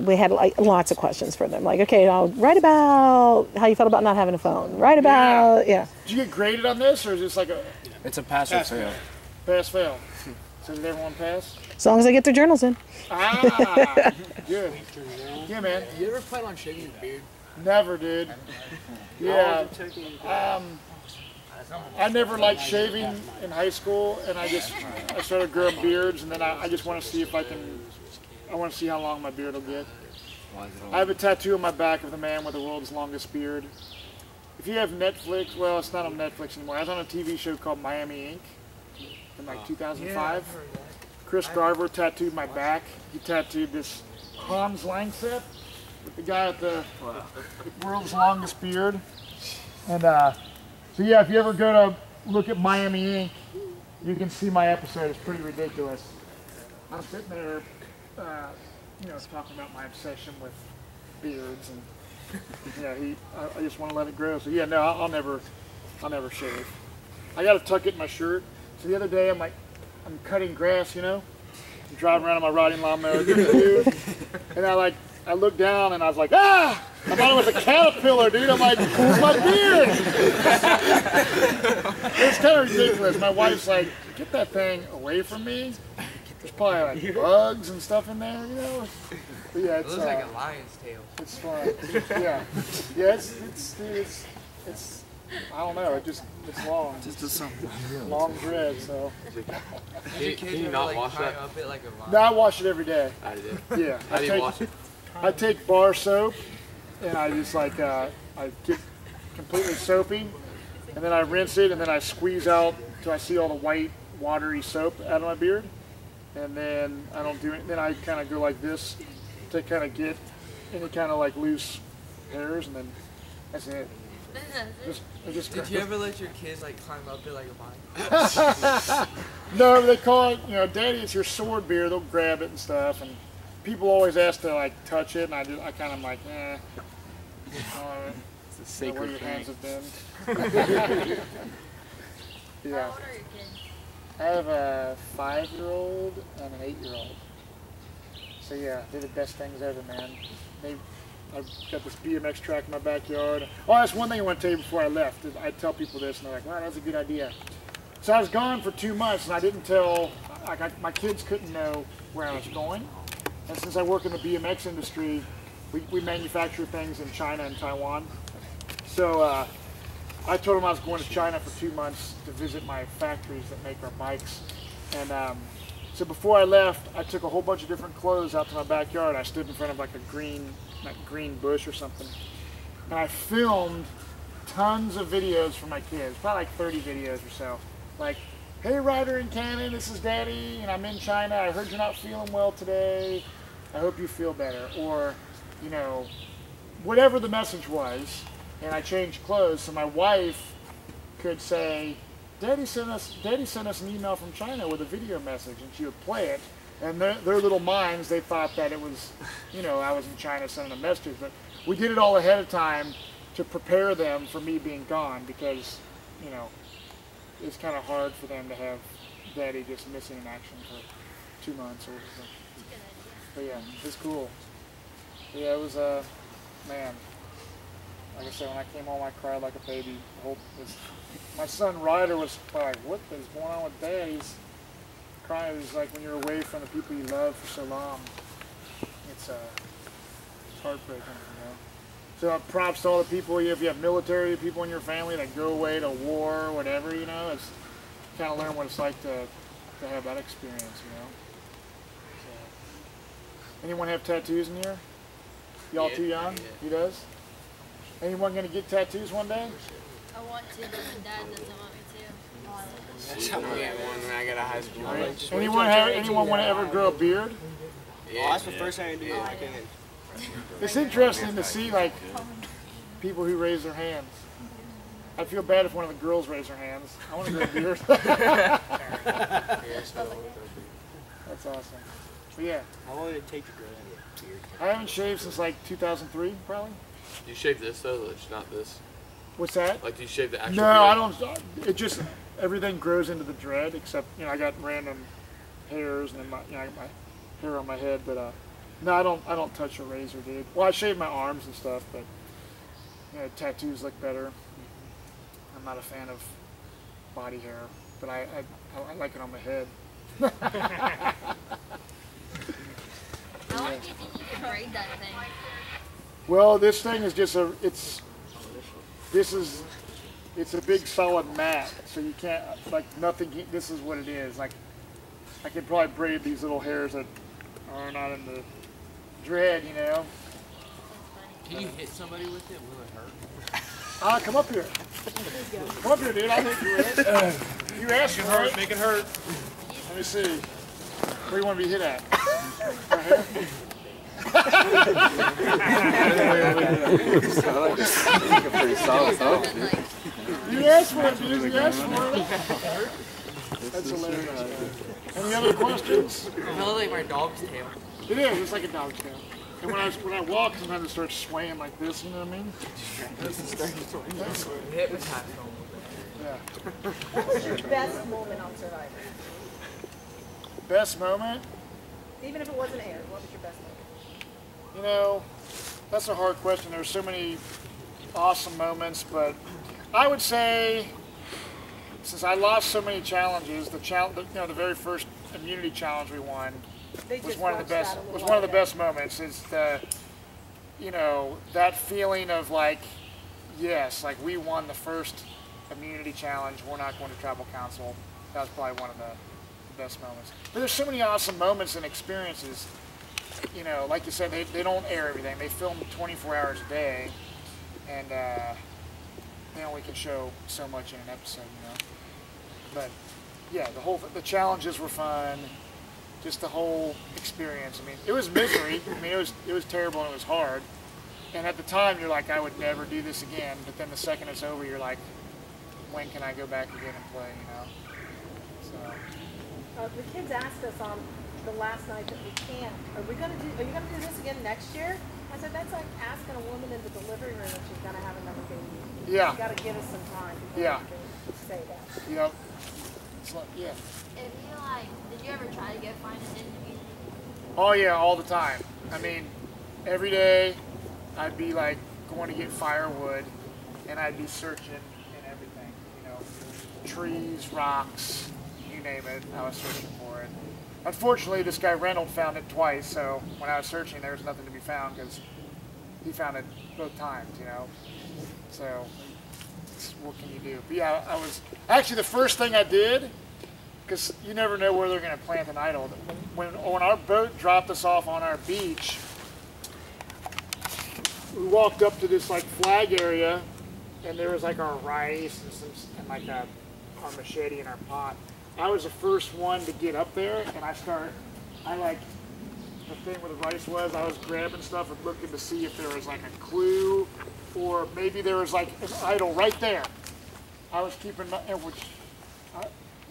we had like lots of questions for them. Like, okay, I'll write about how you felt about not having a phone. Write about, yeah. Did you get graded on this, or is this like a... It's a pass or fail. Pass, fail. So did everyone pass? As long as they get their journals in. Ah, good. Yeah, man. You ever plan on shaving your beard? Never, dude. Yeah. I never liked shaving in high school, and I started growing beards, and then I just want to see if I want to see how long my beard will get. I have a tattoo on my back of the man with the world's longest beard. If you have Netflix, well, it's not on Netflix anymore. I was on a TV show called Miami Ink in like 2005. Chris Garver tattooed my back. He tattooed this Hans Langseth with the guy with the world's longest beard. And so yeah, if you ever go to look at Miami Ink, you can see my episode. It's pretty ridiculous. I'm sitting there, talking about my obsession with beards, and I just want to let it grow. So yeah, no, I'll never shave. I got to tuck it in my shirt. So the other day, I'm cutting grass, I'm driving around on my riding lawnmower, and I looked down and I was like, ah! I thought it was a caterpillar, dude. I'm like, it's my beard! It's kind of ridiculous. My wife's like, get that thing away from me. There's probably like bugs and stuff in there, But yeah, it looks like a lion's tail. It's fun. Yeah. Yeah, it's I don't know, it's long. Just something. Long dread, so. Can you not wash that? No, I wash it every day. I did. Yeah. How do you wash it? I take bar soap, and I just I get completely soapy, and then I rinse it, and then I squeeze out till I see all the white, watery soap out of my beard, and then I don't do it. Then I kind of go like this to kind of get any kind of like loose hairs, and then that's it. Did you ever let your kids climb up it like a vine? No, they call it, Daddy, it's your sword beard. They'll grab it and stuff, and people always ask to touch it, and I kind of eh. It's a sacred where your hands have been. Yeah. How old are your kids? I have a 5-year-old and an 8-year-old. So yeah, they're the best things ever, man. I've got this BMX track in my backyard. Oh, that's one thing I want to tell you before I left. I tell people this, and they're like, wow, that's a good idea. So I was gone for 2 months, and I didn't tell, my kids couldn't know where I was going. And since I work in the BMX industry, we manufacture things in China and Taiwan. So I told them I was going to China for 2 months to visit my factories that make our bikes. And so before I left, I took a whole bunch of different clothes out to my backyard. I stood in front of a green bush or something. And I filmed tons of videos for my kids, probably 30 videos or so. Like, hey Ryder and Cannon, this is Daddy, and I'm in China. I heard you're not feeling well today. I hope you feel better. Or, whatever the message was. And I changed clothes so my wife could say, Daddy sent us an email from China with a video message, and she would play it. And their little minds, they thought that it was, I was in China sending a message. But we did it all ahead of time to prepare them for me being gone because, it's kind of hard for them to have Daddy just missing in action for 2 months or something. But yeah, it's cool. Yeah, it was, man. Like I said, when I came home, I cried like a baby. My son Ryder was like, what is going on with Dad? He's crying. It's like when you're away from the people you love for so long. It's heartbreaking, So props to all the people, if you have military people in your family that go away to war or whatever, it's kind of learn what it's like to have that experience, So, anyone have tattoos in here? Y'all too young? Yeah. He does? Anyone going to get tattoos one day? I want to, but my dad doesn't want me to. I'm gonna get one when I get out of high school. Anyone want to ever grow a beard? Yeah, that's the first thing I do. It's interesting to see people who raise their hands. I feel bad if one of the girls raise their hands. I want to grow a beard. That's awesome. But yeah. How long did it take to grow that beard? I haven't shaved since like 2003, probably. Do you shave this though? It's not this. What's that? Like, do you shave the actual? No, beard? I don't. It just everything grows into the dread, except I got random hairs and then I got my hair on my head, but no, I don't touch a razor, dude. Well, I shave my arms and stuff, but tattoos look better. I'm not a fan of body hair, but I like it on my head. How long do you think you can braid that thing? Well, this thing is just it's a big solid mat, so you can't, like, nothing, this is what it is. Like, I could probably braid these little hairs that are not in the dread, Can you hit somebody with it? Will it hurt? Come up here. Come up here, dude. I'll hit you with it. You asked for it. Make it hurt. Let me see. Where do you want to be hit at? Right here? You asked for it, dude. You asked for it. That's hilarious. Any other questions? I feel like my dog's tail. It is. It's like a dog's tail. And when I walk, sometimes it starts swaying like this. You know what I mean? Yeah. What was your best moment on Survivor? Best moment? Even if it wasn't aired, what was your best moment? That's a hard question. There's so many awesome moments, but I would say, since I lost so many challenges, the very first immunity challenge we won was one of the best moments. It's that feeling of like, yes, like we won the first immunity challenge. We're not going to tribal council. That was probably one of the best moments. But there's so many awesome moments and experiences. Like you said, they don't air everything. They film 24 hours a day, and they only can show so much in an episode, But yeah, the challenges were fun. Just the whole experience. I mean, it was misery. I mean, it was terrible and it was hard. And at the time, you're like, I would never do this again. But then the second it's over, you're like, when can I go back again and play? So. The kids asked us on the last night that we can't. Are you going to do this again next year? I said that's like asking a woman in the delivery room if she's going to have another baby. Yeah. You got to give us some time. Yeah. To say that. It's like, yeah. If you did you ever try to get fined in immunity? Oh yeah, all the time. I mean, every day I'd be like going to get firewood, and I'd be searching and everything. Trees, rocks, you name it. I was searching for it. Unfortunately, this guy Reynolds found it twice. So when I was searching, there was nothing to be found because he found it both times. So what can you do? But yeah, I was actually the first thing I did. Because you never know where they're going to plant an idol. When our boat dropped us off on our beach, we walked up to this like flag area, and there was like our rice and like our machete and our pot. I was the first one to get up there, and the thing where the rice was, I was grabbing stuff and looking to see if there was like a clue, or maybe there was like an idol right there. I was keeping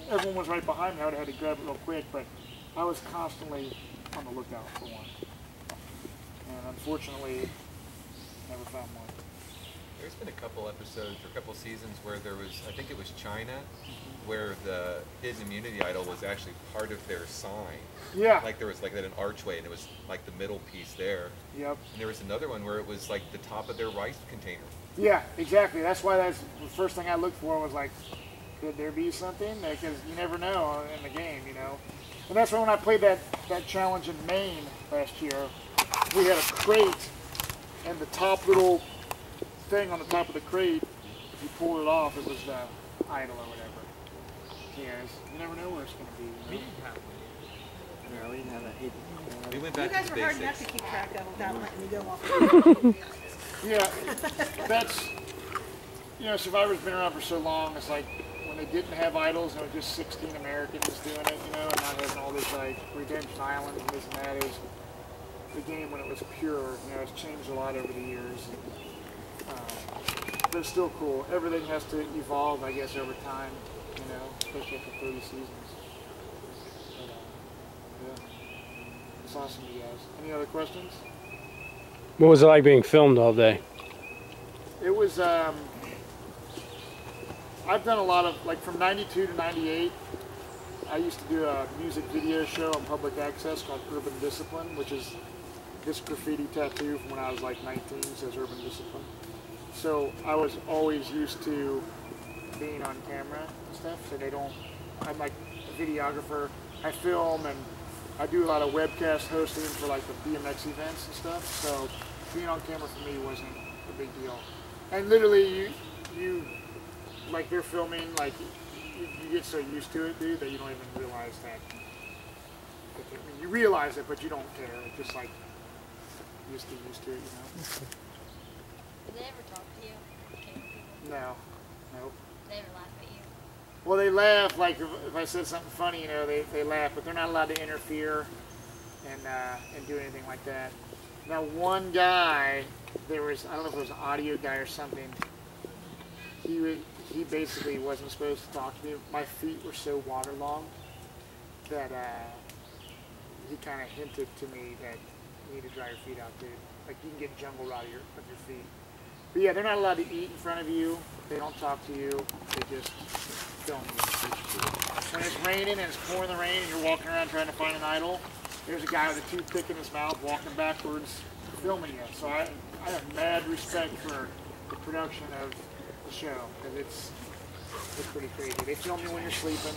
everyone was right behind me. I would have had to grab it real quick, but I was constantly on the lookout for one. And unfortunately, never found one. There's been a couple episodes or a couple seasons where there was, I think it was China, where the hidden immunity idol was actually part of their sign. Yeah. Like there was like an archway, and it was like the middle piece there. Yep. And there was another one where it was like the top of their rice container. Yeah, exactly. That's why the first thing I looked for was like, could there be something? Because you never know in the game, And that's why when I played that challenge in Maine last year, we had a crate, and the top little thing on the top of the crate, if you pulled it off, it was the idol or whatever. Yes, you never know where it's going to be. We didn't have one. No, we didn't have a hidden. We went back you guys to were the hard basics. enough to keep track of without letting me go off. Yeah, that's, Survivor's been around for so long, it's like, when they didn't have idols, and it was just 16 Americans doing it, and not having all this like Redemption Island and this and that, is the game when it was pure. It's changed a lot over the years. but it's still cool. Everything has to evolve, I guess, over time, you know, especially after 30 seasons. But, yeah, it's awesome, you guys. Any other questions? What was it like being filmed all day? It was, I've done a lot of, like from 92 to 98, I used to do a music video show on public access called Urban Discipline, which is this graffiti tattoo from when I was like 19, says Urban Discipline. So I was always used to being on camera and stuff, so they don't, I'm like a videographer, I film and I do a lot of webcast hosting for like the BMX events and stuff, so being on camera for me wasn't a big deal. And literally you like they're filming, like you get so used to it, dude, that you don't even realize that. I mean, you realize it, but you don't care. It's just like you just get used to it, you know. Did they ever talk to you? Camera people? No, nope. They ever laugh at you? Well, they laugh, like if I said something funny, you know, they laugh, but they're not allowed to interfere and do anything like that. Now, one guy, there was, I don't know if it was an audio guy or something, he basically wasn't supposed to talk to me. My feet were so waterlogged that he kind of hinted to me that you need to dry your feet out, dude. Like, you can get jungle rot with your feet. But yeah, they're not allowed to eat in front of you. They don't talk to you. They just film you. When it's raining and it's pouring the rain and you're walking around trying to find an idol, there's a guy with a toothpick in his mouth walking backwards filming you. So I have mad respect for the production of the show, because it's pretty crazy. They film you when you're sleeping.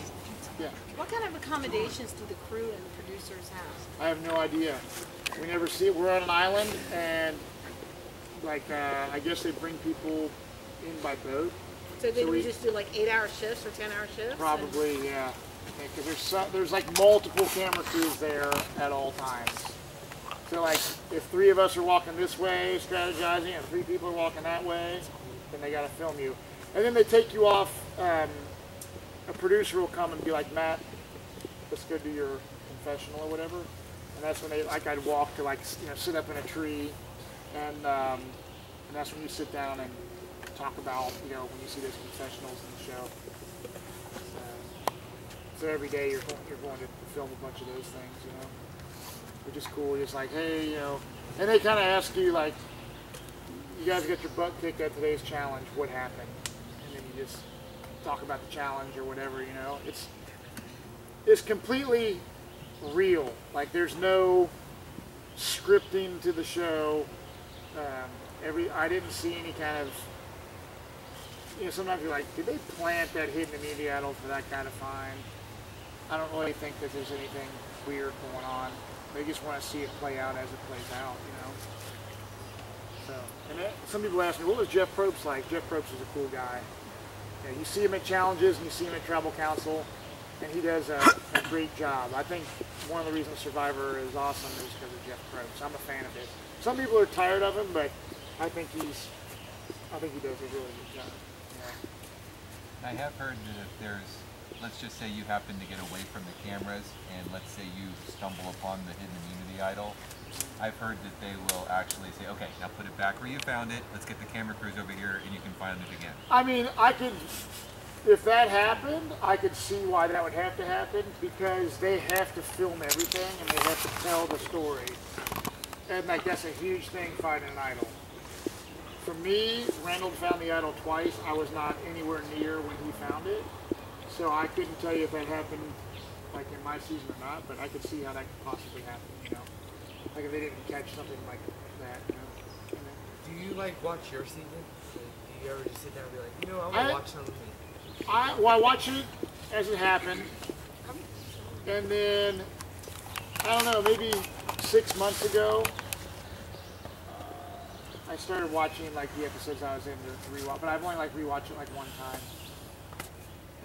Yeah. What kind of accommodations do the crew and the producers have? I have no idea. We never see it. We're on an island, and like I guess they bring people in by boat. So they would just do like 8-hour shifts or 10-hour shifts? Probably, yeah. Because there's like multiple camera crews there at all times. So like if 3 of us are walking this way strategizing and 3 people are walking that way, then they got to film you. And then they take you off. A producer will come and be like, Matt, let's go do your confessional or whatever. And that's when I'd walk to like, you know, sit up in a tree, and that's when you sit down and talk about, you know, when you see those confessionals in the show. So every day you're going to film a bunch of those things, you know, which is cool. It's like, hey, you know, and they kind of ask you like, you guys got your butt kicked at today's challenge, what happened? And then you just talk about the challenge or whatever, you know. It's completely real. Like there's no scripting to the show. I didn't see any kind of, you know, sometimes you're like, did they plant that hidden immunity idol for that kind of fine? I don't really think that there's anything weird going on. They just want to see it play out as it plays out, you know. So, and some people ask me, what was Jeff Probst like? Jeff Probst is a cool guy. Yeah, you see him at challenges and you see him at Tribal Council, and he does a great job. I think one of the reasons Survivor is awesome is because of Jeff Probst. I'm a fan of it. Some people are tired of him, but I think he does a really good job. Yeah. I have heard that if there's, let's just say you happen to get away from the cameras, and let's say you stumble upon the hidden immunity idol, I've heard that they will actually say, okay, now put it back where you found it, let's get the camera crews over here, and you can find it again. I mean, if that happened, I could see why that would have to happen, because they have to film everything, and they have to tell the story. And like, that's a huge thing, finding an idol. For me, Randall found the idol twice. I was not anywhere near when he found it. So I couldn't tell you if that happened like in my season or not, but I could see how that could possibly happen, you know. Like if they didn't catch something like that, you know. Do you like watch your season? Like, do you ever just sit down and be like, you know, I want to watch something? I watch it as it happened. And then, I don't know, maybe 6 months ago, I started watching like the episodes I was in to rewatch, but I've only like rewatched it like one time.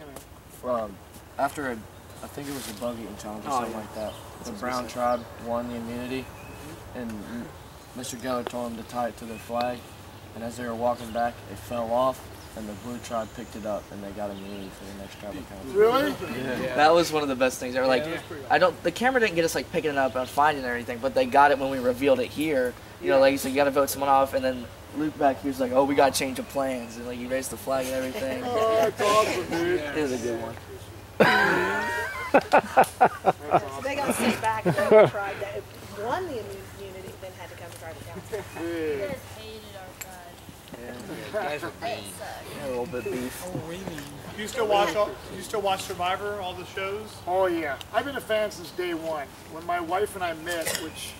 Anyway. After I think it was the bug eating challenge or something like that, the brown tribe won the immunity, and Mr. Geller told them to tie it to their flag, and as they were walking back, it fell off, and the blue tribe picked it up, and they got immunity for the next tribal council. Really? Yeah. That was one of the best things. They were like, the camera didn't get us like picking it up and finding it or anything, but they got it when we revealed it here. You know, like you said, you got to vote someone off, and then Luke back here was like, oh, we got to change of plans. And like he raised the flag and everything. Oh, that's awesome, dude. It was a good one. So they got sent back and then tried that. Won the immunity, then had to come to tribal council. You guys hated our guys. Yeah, guys were mean. Yeah, a little bit beef. Oh, really? Do you still watch Survivor, all the shows? Oh yeah, I've been a fan since day one. When my wife and I met, which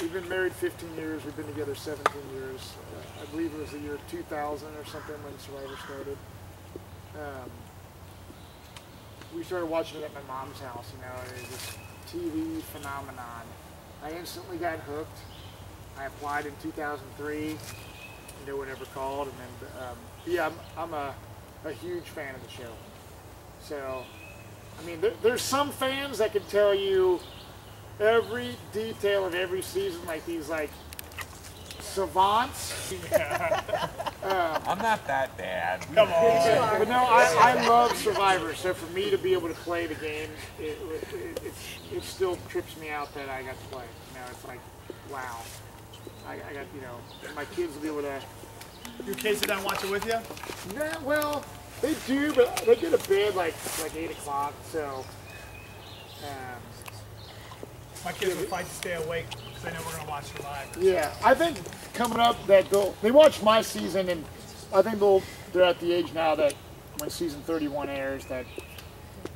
we've been married 15 years, we've been together 17 years. I believe it was the year 2000 or something when Survivor started. We started watching it at my mom's house. You know, it was this TV phenomenon. I instantly got hooked. I applied in 2003. No one ever called, and then yeah, I'm a huge fan of the show. So, I mean, there's some fans that can tell you every detail of every season, like these like savants. I'm not that bad. Come on. But no, I love Survivor. So for me to be able to play the game, it still trips me out that I got to play. You know, it's like, wow. I got, you know, my kids will be able to. Your kids sit down and watch it with you? Yeah, well, they do, but they go to bed like 8 o'clock, so. My kids would fight to stay awake because they know we're going to watch Survivor. Yeah, I think coming up that they watch my season, and I think they're at the age now that when season 31 airs that,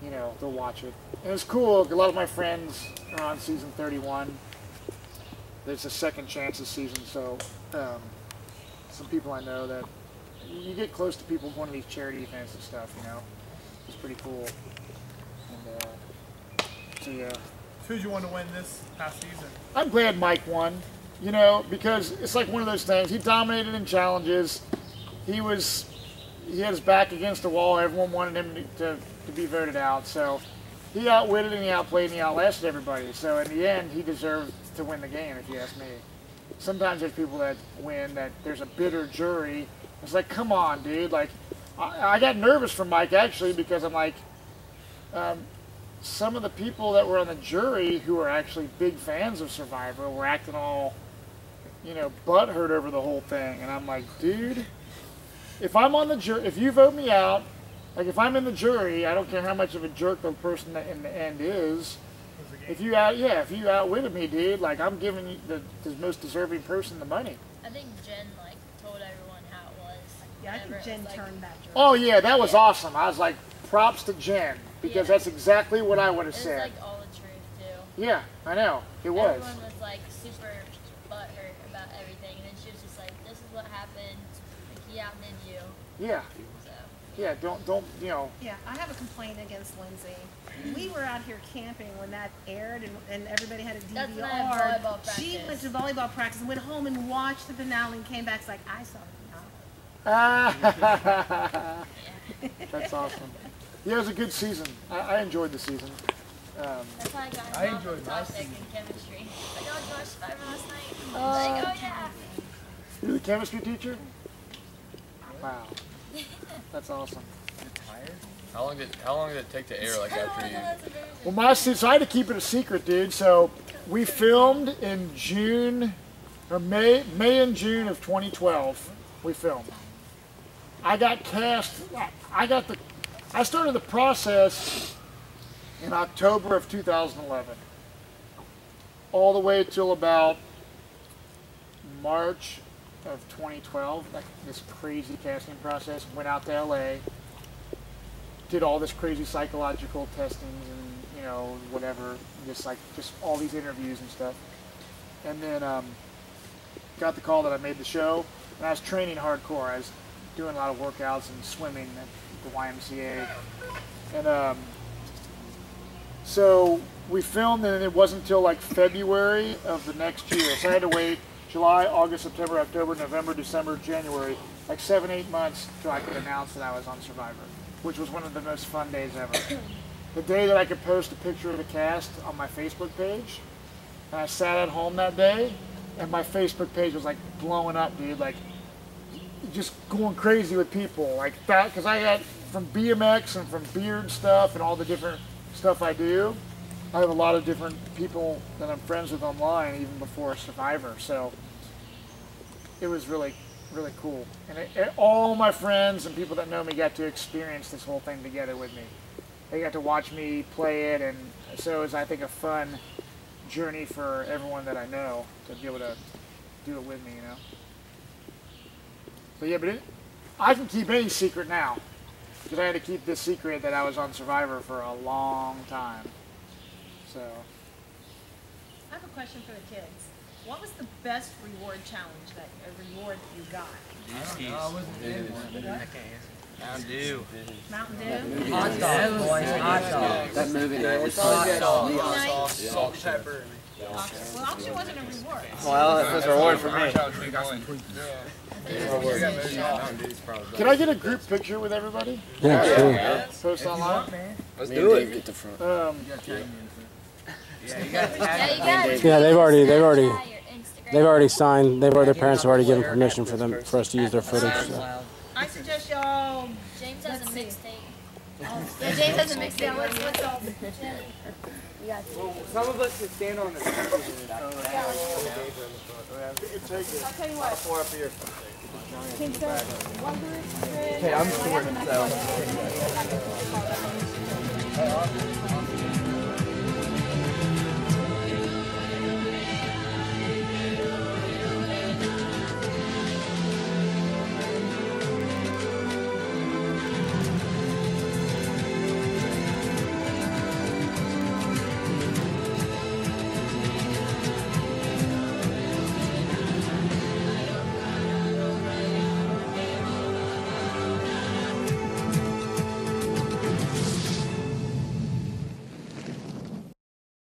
you know, they'll watch it. And it's cool, a lot of my friends are on season 31. There's a second chance this season, so some people I know that you get close to people going to these charity events and stuff, you know. It's pretty cool. And so yeah. Who'd you want to win this past season? I'm glad Mike won, you know, because it's like one of those things. He dominated in challenges. He had his back against the wall. Everyone wanted him to be voted out. So he outwitted and he outplayed and he outlasted everybody. So in the end, he deserved to win the game, if you ask me. Sometimes there's people that win that there's a bitter jury. It's like, come on, dude. Like, I got nervous for Mike, actually, because I'm like, some of the people that were on the jury who are actually big fans of Survivor were acting all, you know, butthurt over the whole thing. And I'm like, dude, if I'm on the jury, if you vote me out, like if I'm in the jury, I don't care how much of a jerk the person that in the end is. If you outwitted me, dude, like I'm giving you the most deserving person the money. I think Jen like told everyone how it was. Yeah, I think Jen turned that jury. Oh yeah, that was awesome. I was like, props to Jen, because that's exactly what I would have said. It was like all the truth too. Yeah, I know. It was. Everyone was like super butthurt about everything, and then she was just like, "This is what happened. Like, he outdid you." Yeah. So. Yeah. Don't you know? Yeah, I have a complaint against Lindsay. We were out here camping when that aired, and everybody had a DVR. That's when I had volleyball practice. She went to volleyball practice and went home and watched the finale and came back. It's like, I saw the finale. That's awesome. Yeah, it was a good season. I enjoyed the season. That's how I got involved with topic in chemistry. Like, oh, did you watch Survivor last night? Like, oh yeah. You're the chemistry teacher? Wow. That's awesome. How long did it take to air, like, after you? Well, so I had to keep it a secret, dude. So we filmed in May and June of 2012. We filmed. I got cast. I started the process in October of 2011, all the way till about March of 2012. Like this crazy casting process. Went out to LA. Did all this crazy psychological testing and, you know, whatever, just all these interviews and stuff. And then got the call that I made the show, and I was training hardcore. I was doing a lot of workouts and swimming at the YMCA. And so we filmed, and it wasn't until like February of the next year. So I had to wait July, August, September, October, November, December, January, like 7-8 months till I could announce that I was on Survivor, which was one of the most fun days ever. The day that I could post a picture of the cast on my Facebook page, and I sat at home that day, and my Facebook page was like blowing up, dude, like just going crazy with people, like that, because I got from BMX and from beard stuff and all the different stuff I do. I have a lot of different people that I'm friends with online, even before Survivor. So it was really cool. And all my friends and people that know me got to experience this whole thing together with me. They got to watch me play it, and so it was, I think, a fun journey for everyone that I know to be able to do it with me, you know. So yeah, but I can keep any secret now, because I had to keep this secret that I was on Survivor for a long time. So. I have a question for the kids. What was the best reward challenge reward you got? I wasn't in one. Mountain Dew. Mountain Dew? Hot dog, boys. Hot dog. That movie night was hot dog. Salt and pepper. Well, auction wasn't a reward. Well, it was a reward for me. Can I get a group picture with everybody? Yeah, sure. Post online? Let's do it. Get the front. Yeah, they've already signed. Their parents have already given permission for us to use their footage. So. I suggest y'all. James has a mixtape. Yeah, James has a mixtape. What's up? Well, some of us can stand on the I'll tell you what. floor up here. Okay, I'm short, so.